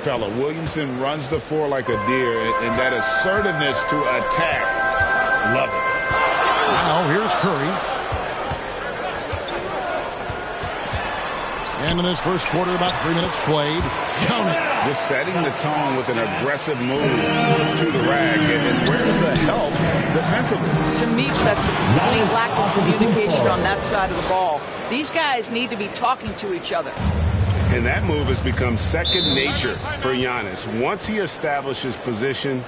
fella. Williamson runs the floor like a deer, and that assertiveness to attack, love it. Now here's Curry. And in this first quarter, about 3 minutes played. Count it. Just setting the tone with an aggressive move to the rack. And where's the help defensively? To me, that's a complete lack of communication on that side of the ball. These guys need to be talking to each other. And that move has become second nature for Giannis. Once he establishes position,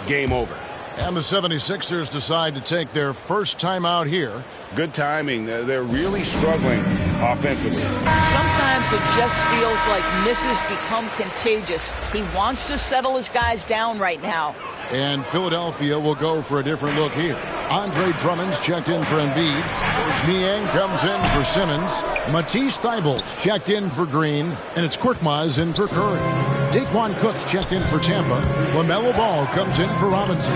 game over. And the 76ers decide to take their first timeout here. Good timing. They're really struggling offensively. Sometimes it just feels like misses become contagious. He wants to settle his guys down right now. And Philadelphia will go for a different look here. Andre Drummond's checked in for Embiid. George Niang comes in for Simmons. Matisse Thybulle's checked in for Green. And it's Korkmaz in for Curry. Daquan Cook's checked in for Tampa. LaMelo Ball comes in for Robinson.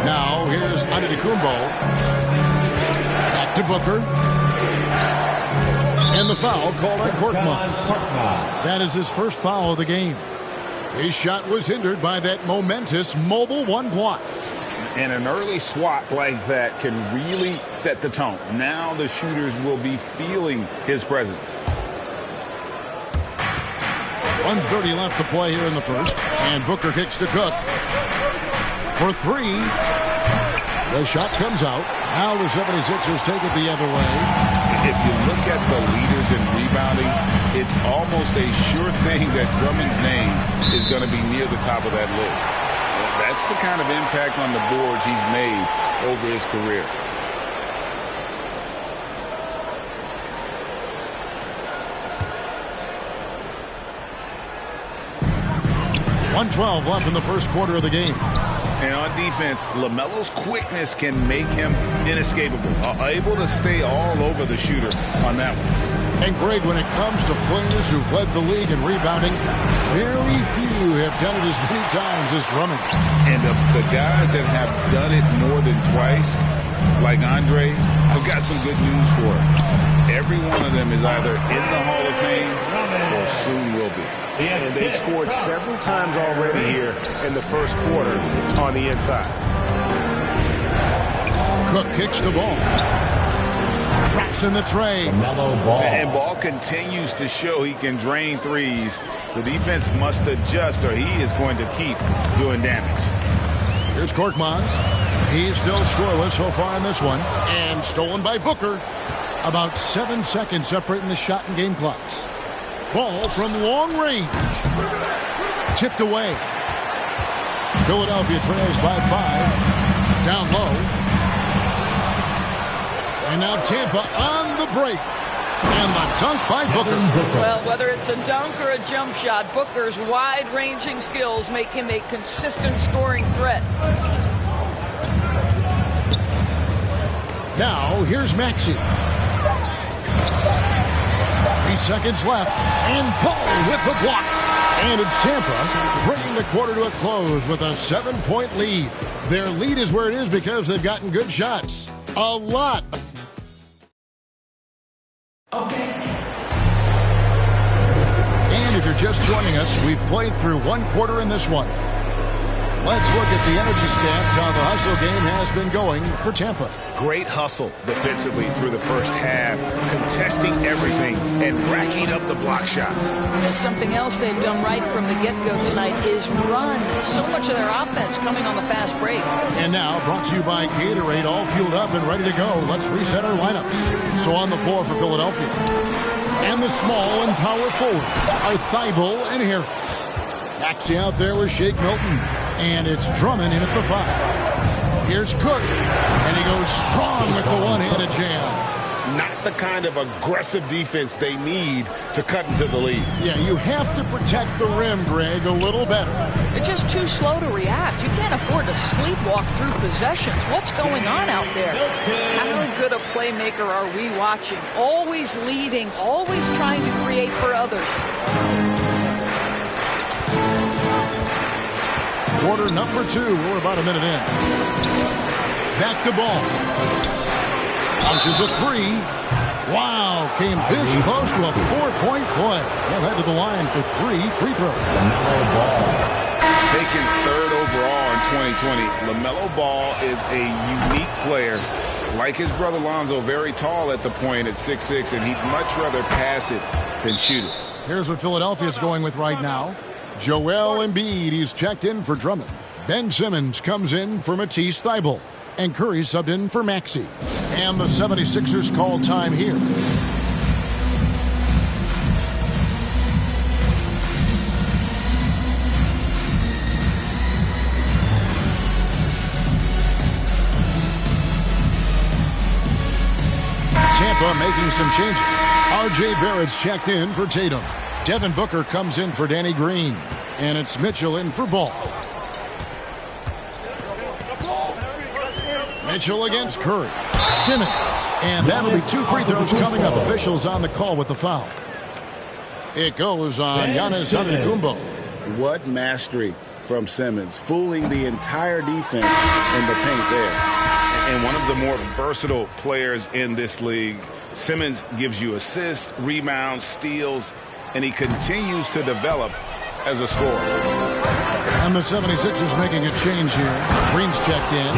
Now here's Antetokounmpo. Back to Booker. And the foul called on Korkmaz. That is his first foul of the game. His shot was hindered by that momentous mobile one block. And an early swat like that can really set the tone. Now the shooters will be feeling his presence. 1:30 left to play here in the first. And Booker kicks to Cook. For three. The shot comes out. Now the 76ers take it the other way. If you look at the leaders in rebounding, it's almost a sure thing that Drummond's name is going to be near the top of that list. That's the kind of impact on the boards he's made over his career. .112 left in the first quarter of the game. And on defense, LaMelo's quickness can make him inescapable, able to stay all over the shooter on that one. And Greg, when it comes to players who've led the league in rebounding, very few have done it as many times as Drummond. And the guys that have done it more than twice, like Andre, I've got some good news for him. Every one of them is either in the Hall of Fame or soon will be. And they've scored several times already here in the first quarter on the inside. Cook kicks the ball. Traps in the tray. And Ball continues to show he can drain threes. The defense must adjust or he is going to keep doing damage. Here's Korkmaz. He's still scoreless so far in this one. And stolen by Booker. About 7 seconds separating the shot and game clocks. Ball from long range. Tipped away. Philadelphia trails by 5. Down low. And now Tampa on the break. And the dunk by Booker. Well, whether it's a dunk or a jump shot, Booker's wide-ranging skills make him a consistent scoring threat. Now, here's Maxey. 3 seconds left, and Paul with the block. And it's Tampa bringing the quarter to a close with a 7-point lead. Their lead is where it is because they've gotten good shots. A lot. Okay. And if you're just joining us, we've played through 1 quarter in this one. Let's look at the energy stats, how the hustle game has been going for Tampa. Great hustle defensively through the first half, contesting everything and racking up the block shots. And something else they've done right from the get-go tonight is run. So much of their offense coming on the fast break. And now, brought to you by Gatorade, all fueled up and ready to go. Let's reset our lineups. So on the floor for Philadelphia. And the small and power forwards are Thybulle and Harris. Maxey out there with Shake Milton. And it's Drummond in at the 5. Here's Cook. And he goes strong with the one-handed jam. Not the kind of aggressive defense they need to cut into the lead. Yeah, you have to protect the rim, Greg, a little better. They're just too slow to react. You can't afford to sleepwalk through possessions. What's going on out there? How good a playmaker are we watching? Always leading, always trying to create for others. Quarter number 2. We're about a minute in. Back to Ball. Launches a 3. Wow, came this close to a 4-point play. They'll head to the line for 3 free throws. Taken third overall in 2020, LaMelo Ball is a unique player. Like his brother Lonzo, very tall at the point at 6'6", and he'd much rather pass it than shoot it. Here's what Philadelphia's going with right now. Joel Embiid, he's checked in for Drummond. Ben Simmons comes in for Matisse Thybulle. And Curry subbed in for Maxey. And the 76ers call time here. Tampa making some changes. R.J. Barrett's checked in for Tatum. Devin Booker comes in for Danny Green. And it's Mitchell in for Ball. Mitchell against Curry. Simmons. And that'll be 2 free throws coming up. Officials on the call with the foul. It goes on Giannis Antetokounmpo. What mastery from Simmons, fooling the entire defense in the paint there. And one of the more versatile players in this league. Simmons gives you assists, rebounds, steals, and he continues to develop as a scorer. And the 76ers making a change here. Green's checked in.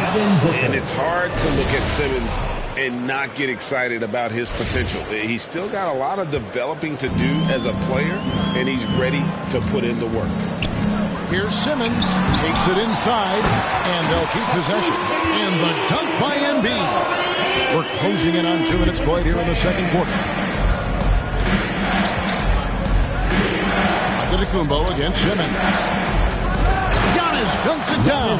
And it's hard to look at Simmons and not get excited about his potential. He's still got a lot of developing to do as a player, and he's ready to put in the work. Here's Simmons. Takes it inside, and they'll keep possession. And the dunk by Embiid. We're closing in on 2 minutes played here in the second quarter. Antetokounmpo against Simmons. Dunks it down.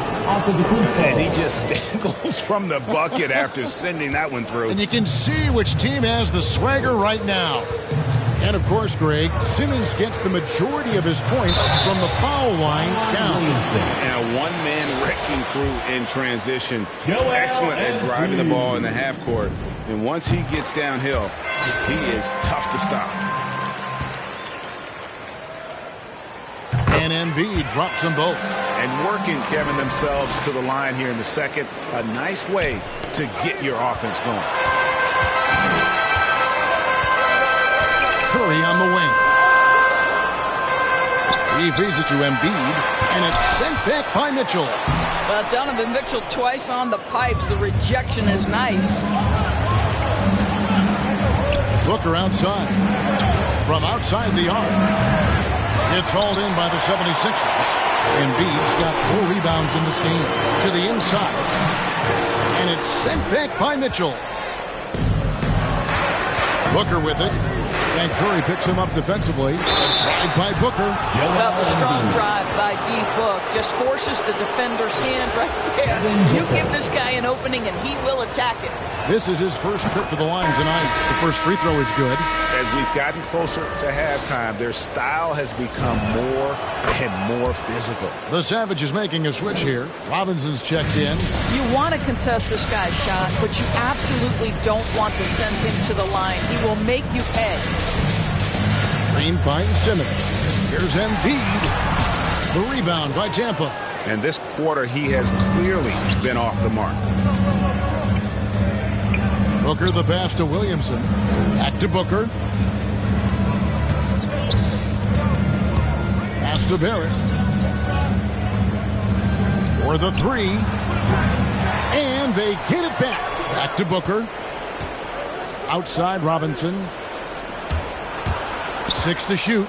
And he just dangles from the bucket after sending that one through. And you can see which team has the swagger right now. And, of course, Greg, Simmons gets the majority of his points from the foul line down. And a one-man wrecking crew in transition. Excellent at driving the ball in the half court. And once he gets downhill, he is tough to stop. And Embiid drops them both. And working, Kevin, themselves to the line here in the second. A nice way to get your offense going. Curry on the wing. He feeds it to Embiid, and it's sent back by Mitchell. Donovan Mitchell twice on the pipes. The rejection is nice. Booker outside. From outside the arc. It's hauled in by the 76ers. Embiid's got 4 rebounds in this game. To the inside. And it's sent back by Mitchell. Booker with it. And Curry picks him up defensively. A drive by Booker. Well, the strong drive by D-Book just forces the defender's hand right there. You give this guy an opening and he will attack it. This is his first trip to the line tonight. The first free throw is good. As we've gotten closer to halftime, their style has become more and more physical. The Savage is making a switch here. Robinson's checked in. You want to contest this guy's shot, but you absolutely don't want to send him to the line. He will make you pay. Green finds Simmons. Here's Embiid. The rebound by Tampa. And this quarter, he has clearly been off the mark. Booker the pass to Williamson. Back to Booker. Pass to Barrett. For the 3. And they get it back. Back to Booker. Outside Robinson. 6 to shoot.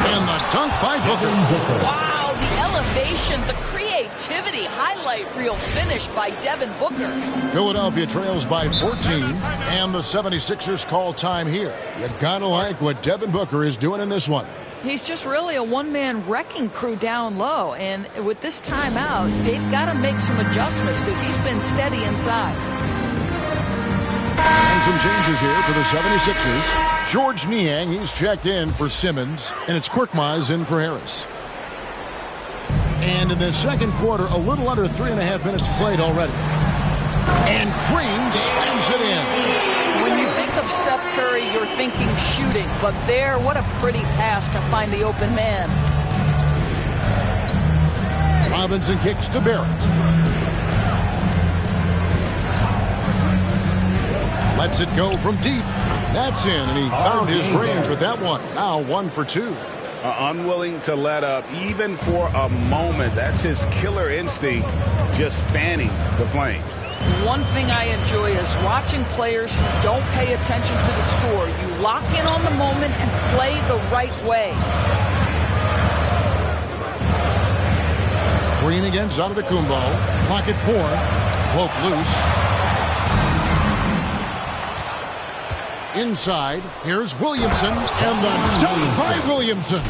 And the dunk by Booker. Wow, the elevation, the creativity, highlight reel finish by Devin Booker. Philadelphia trails by 14, and the 76ers call time here. You gotta like what Devin Booker is doing in this one. He's just really a one-man wrecking crew down low, and with this timeout, they've got to make some adjustments because he's been steady inside. And some changes here for the 76ers. George Niang, he's checked in for Simmons, and it's Korkmaz in for Harris. And in the second quarter, a little under 3.5 minutes played already. And Green slams it in. When you think of Seth Curry, you're thinking shooting, but there, what a pretty pass to find the open man. Robinson kicks to Barrett. Lets it go from deep. That's in, and he found his range with that one. Now 1 for 2. Unwilling to let up, even for a moment. That's his killer instinct, just fanning the flames. One thing I enjoy is watching players who don't pay attention to the score. You lock in on the moment and play the right way. Green against Antetokounmpo. Pocket 4. Poke loose. Inside, here's Williamson, and the dunk by Williamson.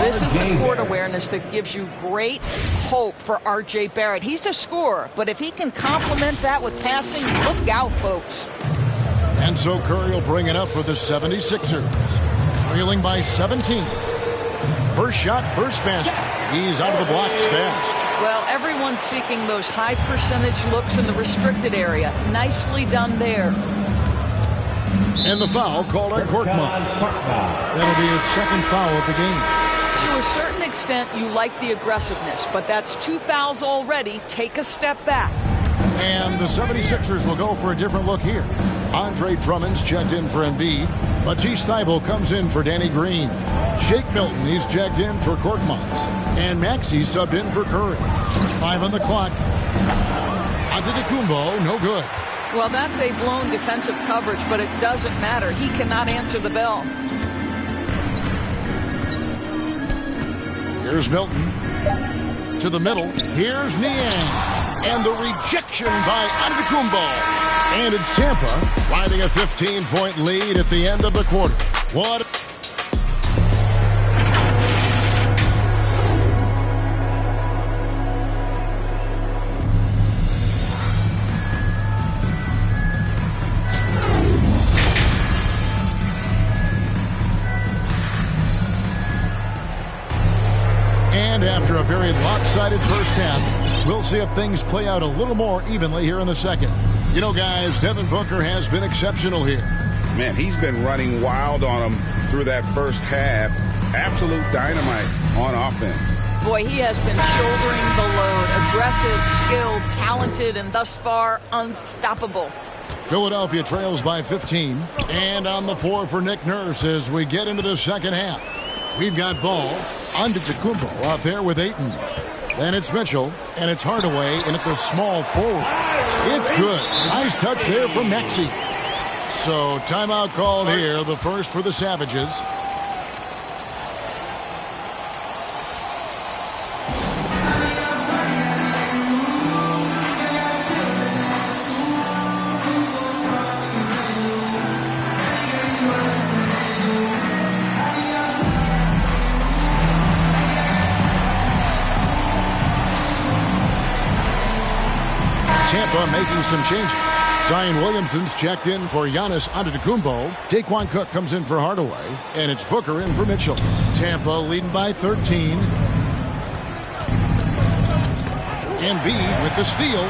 This is the court awareness that gives you great hope for R.J. Barrett. He's a scorer, but if he can complement that with passing, look out, folks. And so Curry will bring it up with the 76ers. Trailing by 17. First shot, first basket. He's out of the blocks fast. Well, everyone's seeking those high percentage looks in the restricted area. Nicely done there. And the foul called on Korkmaz. That'll be his second foul of the game. To a certain extent, you like the aggressiveness, but that's 2 fouls already. Take a step back. And the 76ers will go for a different look here. Andre Drummond's checked in for Embiid. Matisse Thybulle comes in for Danny Green. Shake Milton, he's checked in for Korkmaz. And Maxey subbed in for Curry. 5 on the clock. Antetokounmpo, no good. Well, that's a blown defensive coverage, but it doesn't matter. He cannot answer the bell. Here's Milton. To the middle. Here's Niang. And the rejection by Antetokounmpo. And it's Tampa riding a 15-point lead at the end of the quarter. What? And after a very lopsided first half, we'll see if things play out a little more evenly here in the second. You know, guys, Devin Booker has been exceptional here. Man, he's been running wild on them through that first half. Absolute dynamite on offense. Boy, he has been shouldering the load. Aggressive, skilled, talented, and thus far, unstoppable. Philadelphia trails by 15. And on the floor for Nick Nurse as we get into the second half. We've got Ball, Antetokounmpo out there with Ayton. Then it's Mitchell, and it's Hardaway in at the small forward. It's good. Nice touch there from Maxey. So timeout called here, the first for the Savages. Tampa making some changes. Zion Williamson's checked in for Giannis Antetokounmpo. Daquan Cook comes in for Hardaway. And it's Booker in for Mitchell. Tampa leading by 13. Embiid with the steal.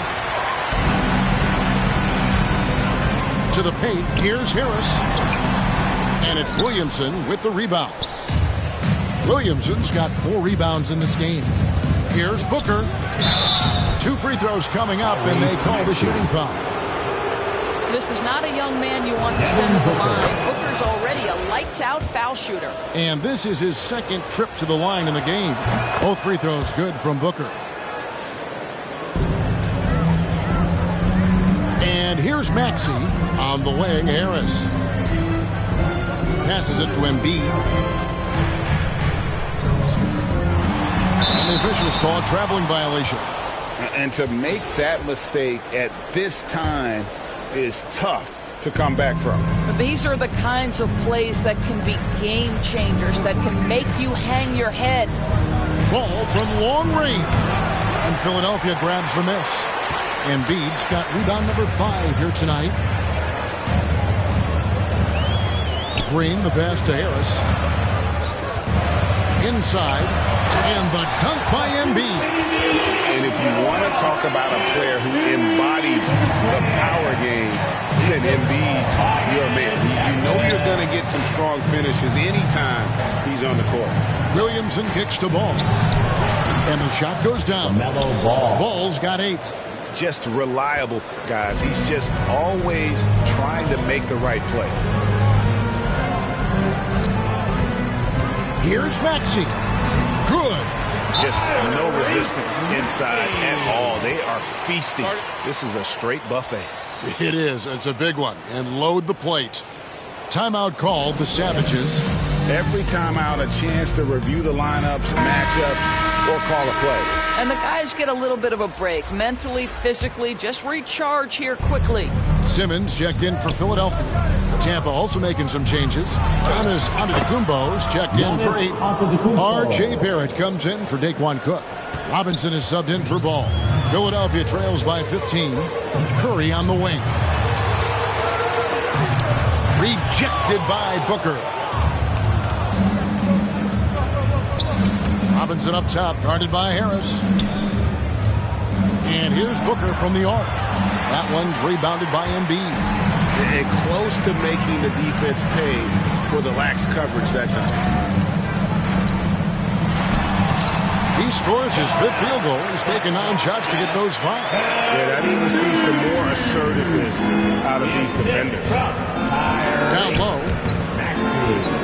To the paint. Here's Harris. And it's Williamson with the rebound. Williamson's got 4 rebounds in this game. Here's Booker. 2 free throws coming up, and they call the shooting foul. This is not a young man you want to send to the line. Booker's already a lights-out foul shooter. And this is his second trip to the line in the game. Both free throws good from Booker. And here's Maxey on the wing. Harris passes it to Embiid. And the officials call a traveling violation. And to make that mistake at this time is tough to come back from. These are the kinds of plays that can be game changers, that can make you hang your head. Ball from long range. And Philadelphia grabs the miss. Embiid's got rebound number 5 here tonight. Green, the pass to Harris. Inside. And the dunk by Embiid. And if you want to talk about a player who embodies the power game, then Embiid's your man. You know you're going to get some strong finishes anytime he's on the court. Williamson kicks the ball. And the shot goes down. LaMelo Ball. Ball's got 8. just reliable, guys. He's just always trying to make the right play. Here's Maxey. Good. Just no resistance inside at all. They are feasting. This is a straight buffet. It is. It's a big one. And load the plate. Timeout called, the Savages. Every timeout, a chance to review the lineups, matchups, or call a play. And the guys get a little bit of a break. Mentally, physically, just recharge here quickly. Simmons checked in for Philadelphia. Tampa also making some changes. Giannis Antetokounmpo's checked in for 8. R.J. Barrett comes in for Daquan Cook. Robinson is subbed in for Ball. Philadelphia trails by 15. Curry on the wing. Rejected by Booker. Robinson up top, guarded by Harris. And here's Booker from the arc. That one's rebounded by Embiid. And close to making the defense pay for the lax coverage that time. He scores his 5th field goal. He's taken 9 shots to get those 5. Yeah, I need to see some more assertiveness out of these defenders. Down low.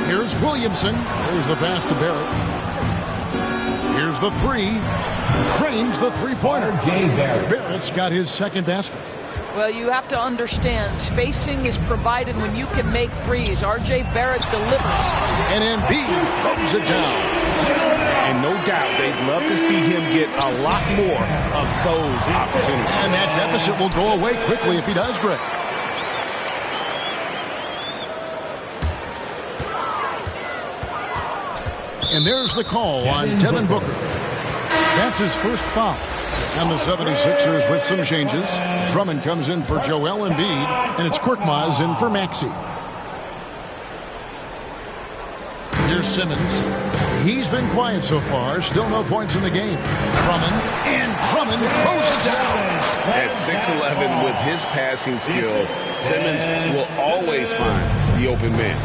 Here's Williamson. There's the pass to Barrett. Here's the 3. Drains the three-pointer. Barrett's got his 2nd basket. Well, you have to understand, spacing is provided when you can make threes. R.J. Barrett delivers. And Embiid throws it down. And no doubt they'd love to see him get a lot more of those opportunities. And that deficit will go away quickly if he does, Greg. And there's the call on Devin Booker. That's his first foul. And the 76ers with some changes. Drummond comes in for Joel Embiid, and it's Korkmaz in for Maxey. Here's Simmons. He's been quiet so far. Still no points in the game. Drummond throws it down. At 6'11", with his passing skills, Simmons will always find the open man.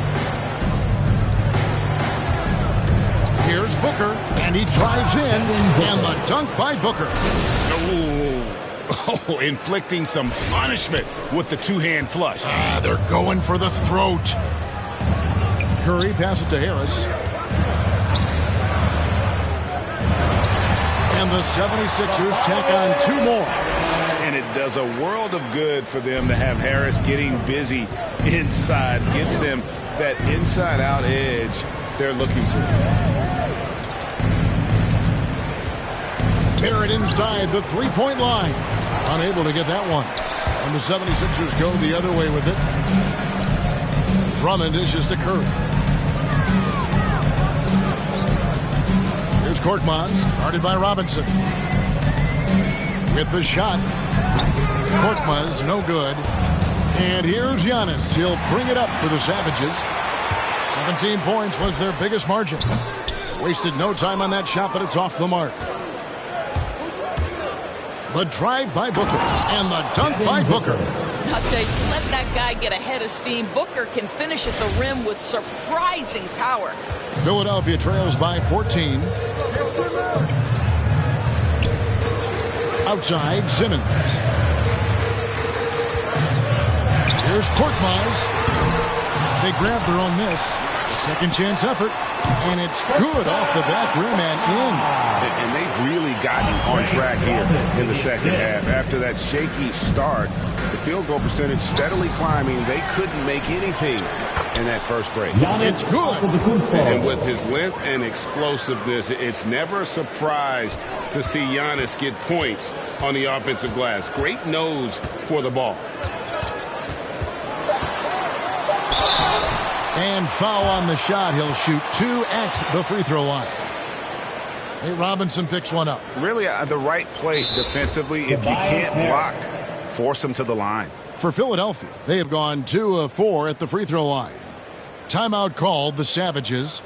Here's Booker, and he drives in, and the dunk by Booker. Oh, inflicting some punishment with the two-hand flush. They're going for the throat. Curry passes it to Harris. And the 76ers tack on 2 more. And it does a world of good for them to have Harris getting busy inside. Gives them that inside-out edge they're looking for. Barrett inside the three-point line. Unable to get that one. And the 76ers go the other way with it. Drummond dishes to Curry. Here's Korkmaz, guarded by Robinson. With the shot. Korkmaz, no good. And here's Giannis. He'll bring it up for the Savages. 17 points was their biggest margin. Wasted no time on that shot, but it's off the mark. The drive by Booker and the dunk by Booker. I'll tell you, let that guy get a head of steam. Booker can finish at the rim with surprising power. Philadelphia trails by 14. Outside, Simmons. Here's Korkmaz. They grab their own miss. A second chance effort. And it's good off the back rim and in. And they've really gotten on track here in the second half. After that shaky start, the field goal percentage steadily climbing. They couldn't make anything in that first break. It's good. And with his length and explosiveness, it's never a surprise to see Giannis get points on the offensive glass. Great nose for the ball. And foul on the shot. He'll shoot 2 at the free throw line. Hey, Robinson picks one up. Really the right play defensively. If you can't block, force him to the line. For Philadelphia, they have gone 2 of 4 at the free throw line. Timeout called, the Savages.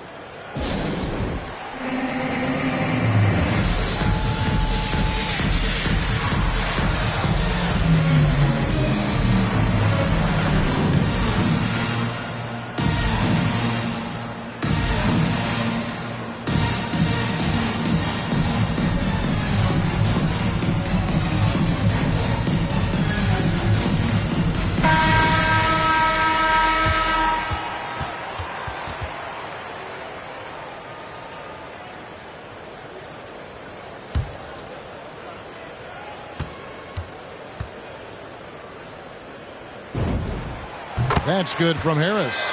That's good from Harris.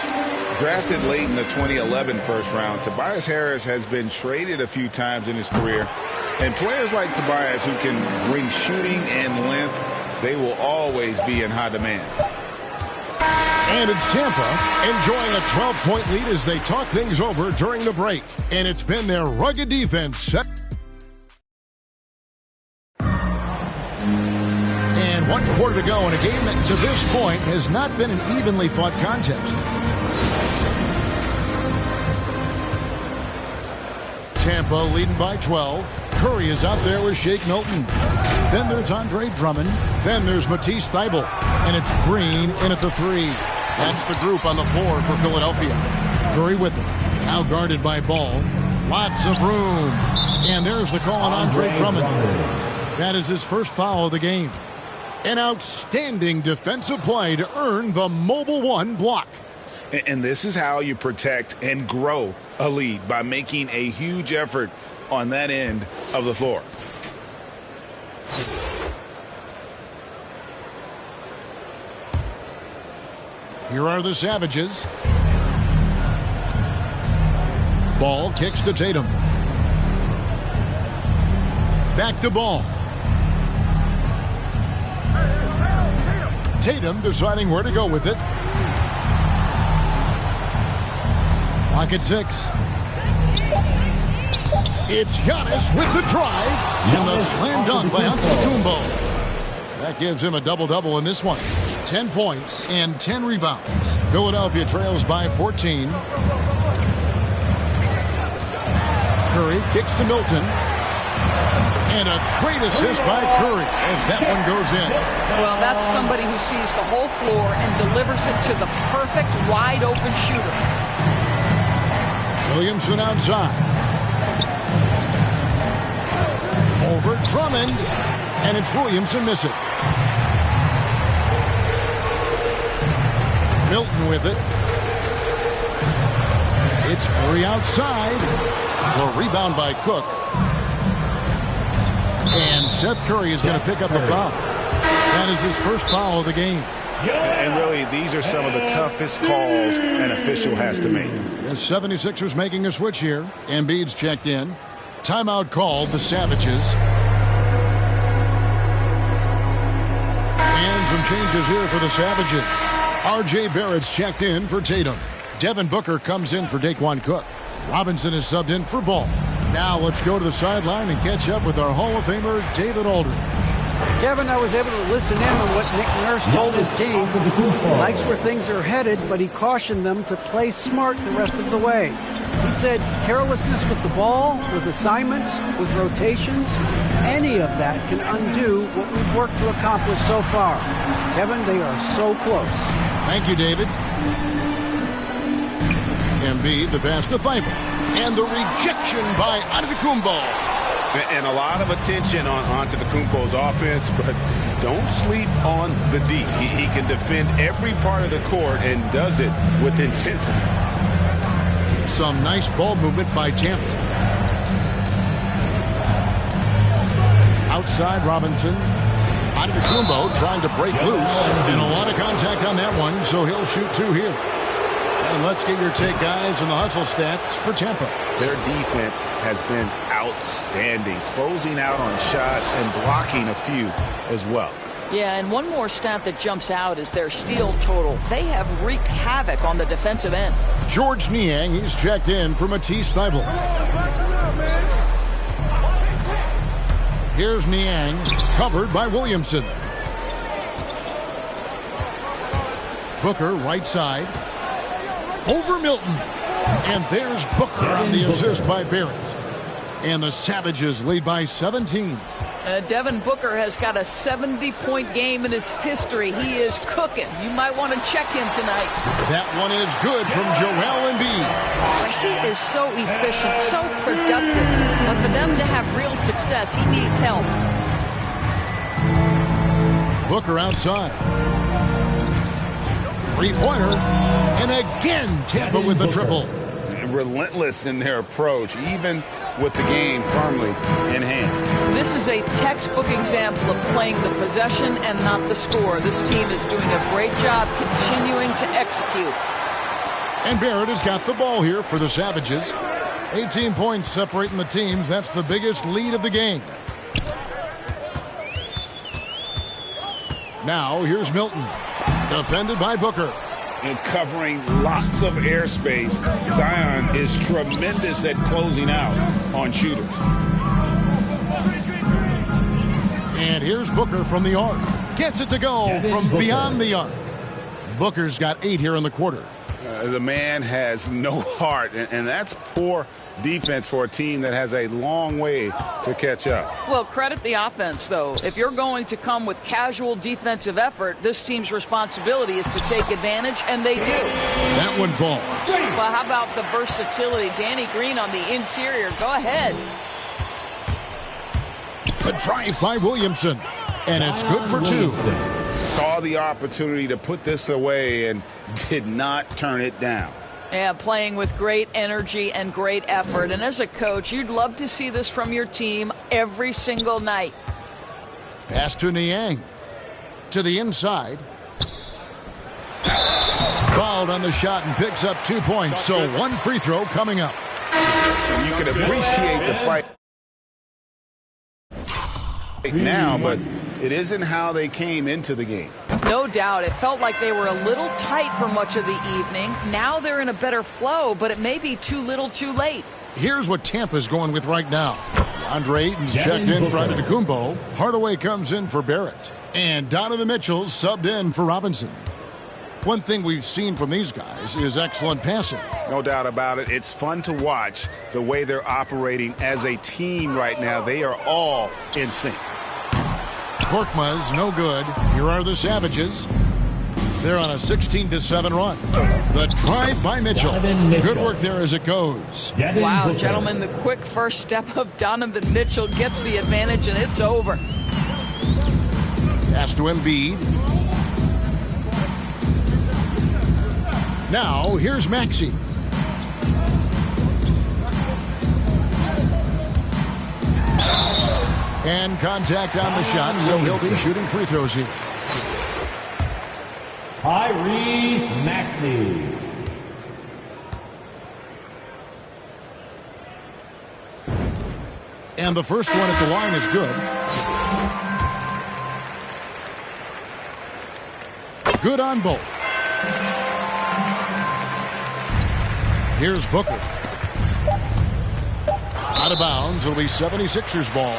Drafted late in the 2011 first round, Tobias Harris has been traded a few times in his career. And players like Tobias who can bring shooting and length, they will always be in high demand. And it's Tampa enjoying a 12-point lead as they talk things over during the break. And it's been their rugged defense. And 1 quarter to go in a game that to this point has not been an evenly fought contest. Tampa leading by 12. Curry is out there with Shake Milton. Then there's Andre Drummond. Then there's Matisse Thybulle. And it's Green in at the 3. That's the group on the floor for Philadelphia. Curry with it. Now guarded by Ball. Lots of room. And there's the call on Andre Drummond. That is his first foul of the game. An outstanding defensive play to earn the Mobile One block. And this is how you protect and grow a lead, by making a huge effort on that end of the floor. Here are the Savages. Ball kicks to Tatum. Back to Ball. Tatum deciding where to go with it. Clock at 6. It's Giannis with the drive. And the slam dunk by Antetokounmpo. That gives him a double-double in this one. 10 points and 10 rebounds. Philadelphia trails by 14. Curry kicks to Milton. And a great assist by Curry as that one goes in. Well, that's somebody who sees the whole floor and delivers it to the perfect wide-open shooter. Williamson outside. Over Drummond. And it's Williamson missing. Milton with it. It's Curry outside. The rebound by Cook. And Seth Curry is going to pick up the foul. That is his first foul of the game. And really, these are some of the toughest calls an official has to make. The 76ers making a switch here. Embiid's checked in. Timeout called, the Savages. And some changes here for the Savages. R.J. Barrett's checked in for Tatum. Devin Booker comes in for Daquan Cook. Robinson is subbed in for Ball. Now let's go to the sideline and catch up with our Hall of Famer, David Aldridge. Kevin, I was able to listen in on what Nick Nurse told his team. He likes where things are headed, but he cautioned them to play smart the rest of the way. He said carelessness with the ball, with assignments, with rotations, any of that can undo what we've worked to accomplish so far. Kevin, they are so close. Thank you, David. Embiid, the pass to Thybulle. And the rejection by Antetokounmpo. And a lot of attention on Antetokounmpo's offense, but don't sleep on the D. He can defend every part of the court and does it with intensity. Some nice ball movement by Tampa. Outside Robinson. Antetokounmpo trying to break loose. And a lot of contact on that one, so he'll shoot 2 here. And let's get your take, guys, on the hustle stats for Tampa. Their defense has been outstanding, closing out on shots and blocking a few as well. Yeah, and one more stat that jumps out is their steal total. They have wreaked havoc on the defensive end. George Niang, he's checked in for Matisse Thybulle. Here's Niang, covered by Williamson. Booker, right side. Over Milton. And there's Booker on the assist by Barrett. And the Savages lead by 17. Devin Booker has got a 70-point game in his history. He is cooking. You might want to check him tonight. That one is good from Joel Embiid. He is so efficient, so productive. But for them to have real success, he needs help. Booker outside. Three-pointer. And again, Tampa with the triple. Relentless in their approach, even with the game firmly in hand. This is a textbook example of playing the possession and not the score. This team is doing a great job continuing to execute. And Barrett has got the ball here for the Savages. 18 points separating the teams. That's the biggest lead of the game. Now here's Milton, defended by Booker. And covering lots of airspace. Zion is tremendous at closing out on shooters. And here's Booker from the arc. Gets it to go from beyond the arc. Booker's got 8 here in the quarter. The man has no heart, and that's poor defense for a team that has a long way to catch up. Well, credit the offense, though. If you're going to come with casual defensive effort, this team's responsibility is to take advantage, and they do. That one falls. Well, how about the versatility? Danny Green on the interior. Go ahead. The drive by Williamson, and it's good for 2. Saw the opportunity to put this away and did not turn it down. Yeah, playing with great energy and great effort. And as a coach, you'd love to see this from your team every single night. Pass to Niang. To the inside. Fouled on the shot and picks up 2 points. So 1 free throw coming up. You can appreciate the fight now, but it isn't how they came into the game. No doubt. It felt like they were a little tight for much of the evening. Now they're in a better flow, but it may be too little too late. Here's what Tampa's going with right now. Andre Ayton's checked in for Antetokounmpo. Hardaway comes in for Barrett. And Donovan Mitchell's subbed in for Robinson. One thing we've seen from these guys is excellent passing. No doubt about it. It's fun to watch the way they're operating as a team right now. They are all in sync. Korkmaz, no good. Here are the Savages. They're on a 16-7 run. The drive by Mitchell. Good work there as it goes. Wow, gentlemen, the quick first step of Donovan Mitchell gets the advantage, and it's over. Pass to Embiid. Now, here's Maxey. And contact on the shot, so he'll be shooting free throws here. Tyrese Maxey. And the first one at the line is good. Good on both. Here's Booker. Out of bounds. It'll be 76ers ball.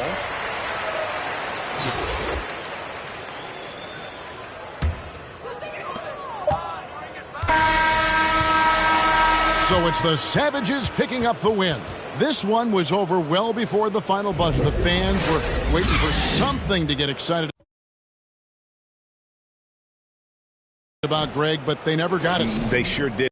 So it's the Savages picking up the win. This one was over well before the final buzzer. The fans were waiting for something to get excited about, Greg, but they never got it. They sure did.